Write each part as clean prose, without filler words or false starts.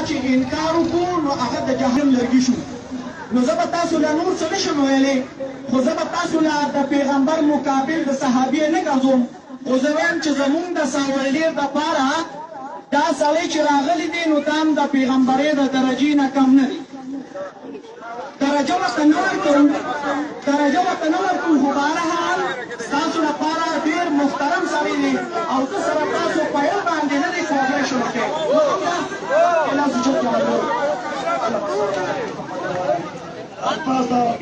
چې انکار وکړو نو هغه د جهنم لرګي شو. نو زه به تاسو له نور څه نشم ویلی، خو زه به تاسو له د پیغمبر مقابل د صحابي نه ګرځوم، خو زه وایم چې زمونږ د ساولډیر دپاره دا سړی چې راغلی دی نو دا هم د پیغمبرۍ د درجې نه کم نه دی. درجه ورته نه ورکوو، خو بهرحال ستاسو لپاره ډېر محترم سړی دی او زه سره تاسو په یو باندې نه دی کوپریشن وکړئ.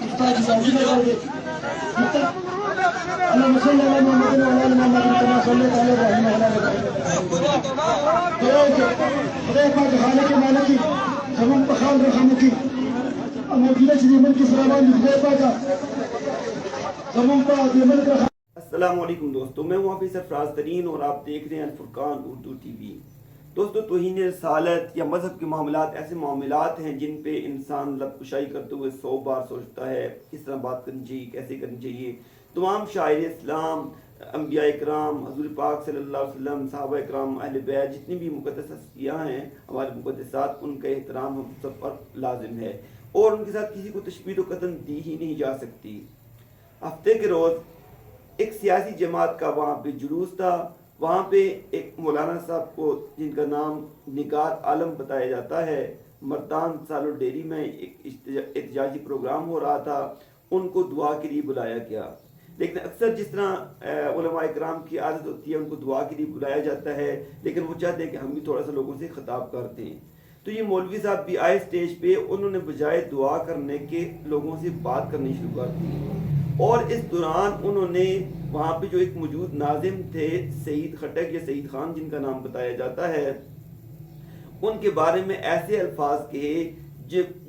استاد زوجي لګوي اللهم صل على محمد وعلى ال محمد كما صليت على ابراهيم وعلى ال ابراهيم. خدای پاک خالق مالکی زمون په خال رحم وکړي. موجوده چې ملک سره باندې خدای پاک زمون په دې ملک. السلام علیکم دوستو، میں ہوں حافظ سرفراز ترین اور آپ دیکھ رہے ہیں الفرقان اردو ٹی وی. دوستو توہین رسالت یا مذہب کے معاملات ایسے معاملات ہیں جن پہ انسان لب کشائی کرتے ہوئے 100 بار سوچتا ہے کس طرح بات کرنی چاہیے، کیسے کرنی چاہیے. تمام شاعر اسلام، انبیاء اکرام، حضور پاک صلی اللہ علیہ وسلم، صحابہ اکرام، اہل بیت، جتنی بھی مقدس ہستیاں ہیں ہمارے مقدسات، ان کا احترام ہم سب پر لازم ہے اور ان کے ساتھ کسی کو تشبیہ و قطن دی ہی نہیں جا سکتی. ہفتے کے روز ایک سیاسی جماعت کا وہاں پہ جلوس تھا. وہاں پہ ایک مولانا صاحب کو جن کا نام نگار عالم بتایا جاتا ہے، مردان سالو ڈیری میں ایک احتجاجی پروگرام ہو رہا تھا. ان کو دعا کے لیے بلایا گیا. لیکن اکثر جس طرح علماء اکرام کی عادت ہوتی ہے ان کو دعا کے لیے بلایا جاتا ہے، لیکن وہ چاہتے ہیں کہ ہم بھی تھوڑا سا لوگوں سے خطاب کرتے ہیں. تو یہ مولوی صاحب بھی آئے اسٹیج پہ، انہوں نے بجائے دعا کرنے کے لوگوں سے بات کرنی شروع کر دی. اور اس دوران انہوں نے وہاں پہ جو ایک موجود ناظم تھے سعید خٹک یا سعید خان جن کا نام بتایا جاتا ہے، ان کے بارے میں ایسے الفاظ کہے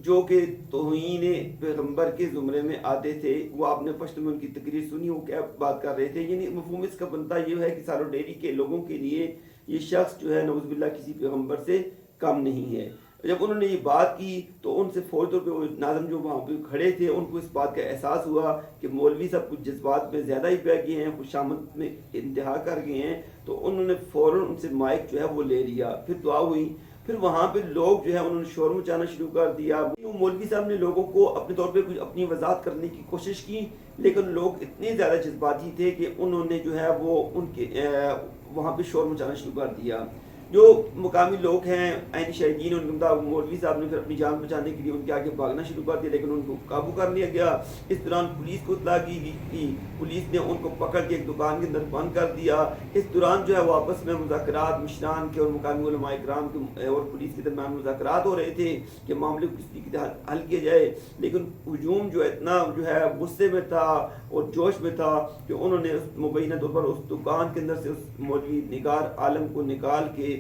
جو کہ توہین پیغمبر کے زمرے میں آتے تھے. وہ آپ نے پشت میں ان کی تقریر سنی، وہ کیا بات کر رہے تھے. یعنی مفہوم اس کا بنتا یہ ہے کہ سالو ڈیری کے لوگوں کے لیے یہ شخص جو ہے نعوذ باللہ کسی پیغمبر سے کم نہیں ہے. جب انہوں نے یہ بات کی تو ان سے فوری طور پہ وہ ناظم جو وہاں پہ کھڑے تھے ان کو اس بات کا احساس ہوا کہ مولوی صاحب کچھ جذبات میں زیادہ ہی بہہ گئے ہیں، خوشامد میں انتہا کر گئے ہیں. تو انہوں نے فوراً ان سے مائک جو ہے وہ لے لیا. پھر دعا ہوئی. پھر وہاں پہ لوگ جو ہے انہوں نے شور مچانا شروع کر دیا. مولوی صاحب نے لوگوں کو اپنے طور پہ کچھ اپنی وضاحت کرنے کی کوشش کی، لیکن لوگ اتنے زیادہ جذباتی تھے کہ انہوں نے جو ہے وہ ان کے وہاں پہ شور مچانا شروع کر دیا. جو مقامی لوگ ہیں عین شہیدین، ان کے مولوی صاحب نے پھر اپنی جان بچانے کے لیے ان کے آگے بھاگنا شروع کر دیا، لیکن ان کو قابو کر لیا گیا. اس دوران پولیس کو اطلاع کی گئی تھی. پولیس نے ان کو پکڑ کے ایک دکان کے اندر بند کر دیا. اس دوران جو ہے وہ آپس میں مذاکرات مشران کے اور مقامی علماء اکرام کے اور پولیس کے درمیان مذاکرات ہو رہے تھے کہ معاملے کو کس طریقے سے حل کیا جائے. لیکن ہجوم جو اتنا جو ہے غصے میں تھا اور جوش میں تھا کہ انہوں نے مبینہ طور پر اس دکان کے اندر سے اس مولوی نگار عالم کو نکال کے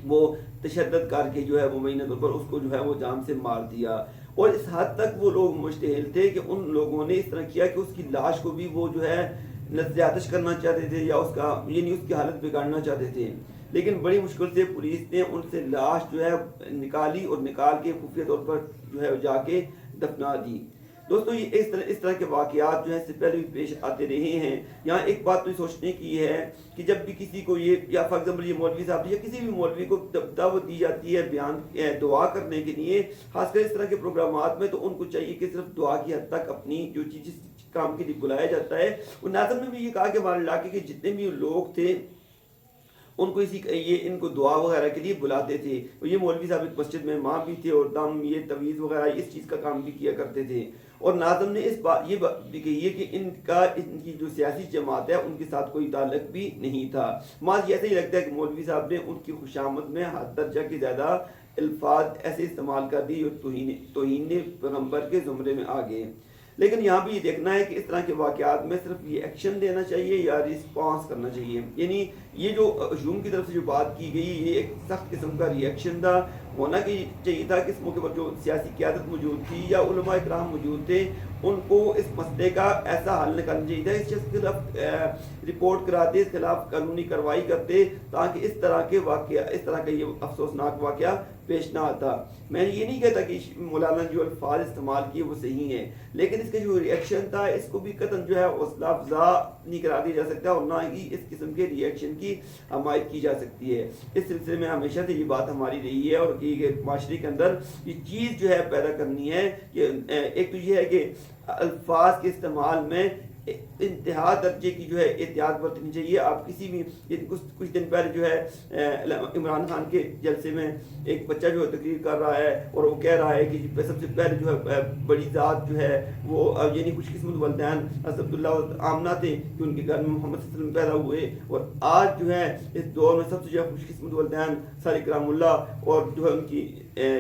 وہ تشدد کر کے جو ہے وہ مبینہ طور پر اس کو جو ہے وہ جان سے مار دیا. اور اس حد تک وہ لوگ مشتعل تھے کہ ان لوگوں نے اس طرح کیا کہ اس کی لاش کو بھی وہ جو ہے نظر آتش کرنا چاہتے تھے یا اس کا یعنی اس کی حالت بگاڑنا چاہتے تھے. لیکن بڑی مشکل سے پولیس نے ان سے لاش جو ہے نکالی اور نکال کے خفیہ طور پر جو ہے جا کے دفنا دی. دوستو یہ اس طرح کے واقعات جو ہے اس سے پہلے بھی پیش آتے رہے ہیں. یہاں ایک بات تو سوچنے کی ہے کہ جب بھی کسی کو یہ یا فار ایگزامپل یہ مولوی صاحب یا کسی بھی مولوی کو دعوت دی جاتی ہے بیان دعا کرنے کے لیے، خاص کر اس طرح کے پروگرامات میں، تو ان کو چاہیے کہ صرف دعا کی حد تک اپنی جو چیز کام کے لیے بلایا جاتا ہے. اور ناظم نے بھی یہ کہا کہ ہمارے علاقے کے جتنے بھی لوگ تھے ان کو ان کو دعا وغیرہ کے لیے بلاتے تھے. اور یہ مولوی صاحب ایک مسجد میں امام بھی تھے اور دم یہ تویز وغیرہ اس چیز کا کام بھی کیا کرتے تھے. اور ناظم نے یہ بات بھی کہی ہے کہ ان کی جو سیاسی جماعت ہے ان کے ساتھ کوئی تعلق بھی نہیں تھا. ماض ایسا ہی لگتا ہے کہ مولوی صاحب نے ان کی خوشامد میں حد درجہ کے زیادہ الفاظ ایسے استعمال کر دی اور توہین پیغمبر کے زمرے میں آ گئے. لیکن یہاں بھی یہ دیکھنا ہے کہ اس طرح کے واقعات میں صرف یہ ایکشن لینا چاہیے یا رسپانس کرنا چاہیے. یعنی یہ جو ہجوم کی طرف سے جو بات کی گئی یہ ایک سخت قسم کا ری ایکشن تھا. ہونا چاہیے تھا کہ اس موقع پر جو سیاسی قیادت موجود تھی یا علماء اکرام موجود تھے ان کو اس مسئلے کا ایسا حل نکالنا چاہیے تھا، اس شخص کے خلاف رپورٹ کراتے، اس خلاف قانونی کارروائی کرتے تاکہ اس طرح کا یہ افسوسناک واقعہ پیش نہ آتا. میں یہ نہیں کہتا کہ مولانا جو الفاظ استعمال کیے وہ صحیح ہیں، لیکن اس کا جو ریئیکشن تھا اس کو بھی قطعاً جو ہے حوصلہ افزا نہیں قرار دیا جا سکتا اور نہ ہی اس قسم کے ریئیکشن کی حمایت کی جا سکتی ہے. اس سلسلے میں ہمیشہ سے یہ بات ہماری رہی ہے اور کہ معاشرے کے اندر یہ چیز جو ہے پیدا کرنی ہے کہ ایک تو یہ ہے کہ الفاظ کے استعمال میں انتہا درجے کی جو ہے احتیاط برتنی چاہیے. آپ کسی بھی کچھ دن پہلے جو ہے عمران خان کے جلسے میں ایک بچہ جو ہے تقریر کر رہا ہے اور وہ کہہ رہا ہے کہ سب سے پہلے جو ہے بڑی ذات جو ہے وہ یعنی خوش قسمت والدین حضرت اللہ اور آمنہ تھے کہ ان کے گھر میں محمد صلی اللہ علیہ وسلم پیدا ہوئے, اور آج جو ہے اس دور میں سب سے جو ہے خوش قسمت والدین سارے کرام اللہ اور جو ہے ان کی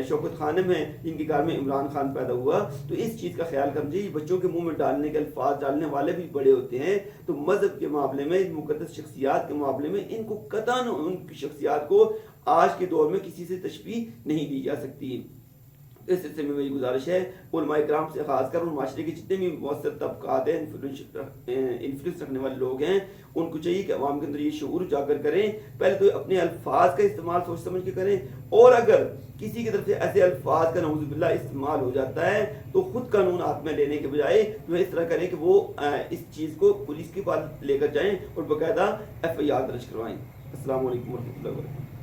شوکت خانم ہے جن کے گھر میں عمران خان پیدا ہوا. تو اس چیز کا خیال کرنا چاہیے. بچوں کے منہ میں ڈالنے کے الفاظ ڈالنے والے بھی بڑے ہوتے ہیں, تو مذہب کے معاملے میں مقدس شخصیات کے معاملے میں ان کو قطعاً ان کی شخصیات کو آج کے دور میں کسی سے تشبیہ نہیں دی جا سکتی. اس سلسلے میں میری گزارش ہے علماء کرام سے, خاص کر ان معاشرے کے جتنے بھی مؤثر طبقات ہیں, انفلوئنس رکھنے والے لوگ ہیں, ان کو چاہیے کہ عوام کے اندر یہ شعور اجاگر کریں. پہلے تو اپنے الفاظ کا استعمال سوچ سمجھ کے کریں, اور اگر کسی کی طرف سے ایسے الفاظ کا نعوذ باللہ استعمال ہو جاتا ہے تو خود قانون ہاتھ میں لینے کے بجائے جو اس طرح کریں کہ وہ اس چیز کو پولیس کے پاس لے کر جائیں اور باقاعدہ FIR درج کروائیں. السلام علیکم ورحمۃ اللہ وبرکاتہ.